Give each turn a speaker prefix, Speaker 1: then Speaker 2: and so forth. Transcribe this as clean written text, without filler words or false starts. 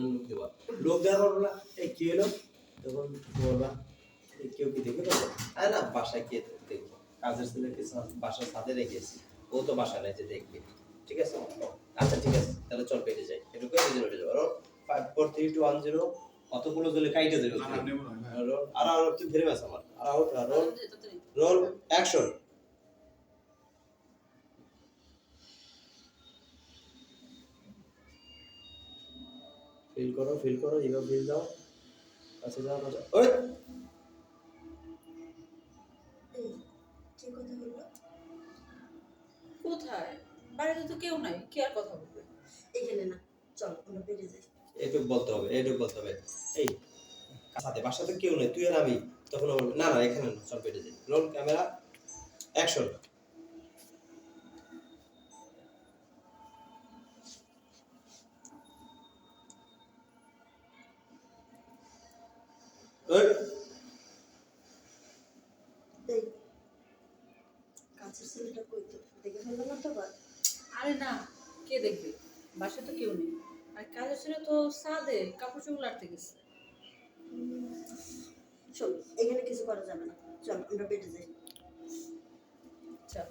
Speaker 1: লোক দেবা লোক দেওয়ার পর বলা এই কি হলো তখন বলবা কেউ কি দেখে পাবো আরে না বাসায় কে দেখবো কাজের ছেলে কিছু বাসার ছাদে রেখেছি ও তো বাসা নাই যে দেখবে ঠিক আছে আচ্ছা ঠিক আছে তাহলে চল পেটে যাই একটু করে দিন উঠে যাবো 5 4 3 2 1 0 অতগুলো জলে কাইটে যাবে আর আর তুই ধরে বাস আমার আর আউট রোল রোল অ্যাকশন ফিল করো এভাবে ফিল দাও কাছে যাও কাছে ওই
Speaker 2: কি কথা বললো?
Speaker 3: কোথায়? বাড়িতে তো কেউ নাই, কি আর কথা বলবে?
Speaker 2: এখানে না, চল আমরা বেরিয়ে যাই।
Speaker 1: এইটুক বলতে হবে এই সাথে বাসাতে কেউ নেই তুই আর আমি তখন না না এখানে না চল পেটে যাই রোল ক্যামেরা অ্যাকশন ওই
Speaker 2: এই কাছের ছেলেটা কই তো দেখে ফেললো না তো আবার?
Speaker 3: আরে না, কে দেখবে? বাসায় তো কেউ নেই। আর কাজের ছেলে তো ছাদে কাপড় চোপড় লাড়তে গেছে।
Speaker 2: শোন, এখানে কিছু করা যাবে না, চল আমরা বেরিয়ে যাই।
Speaker 3: চল।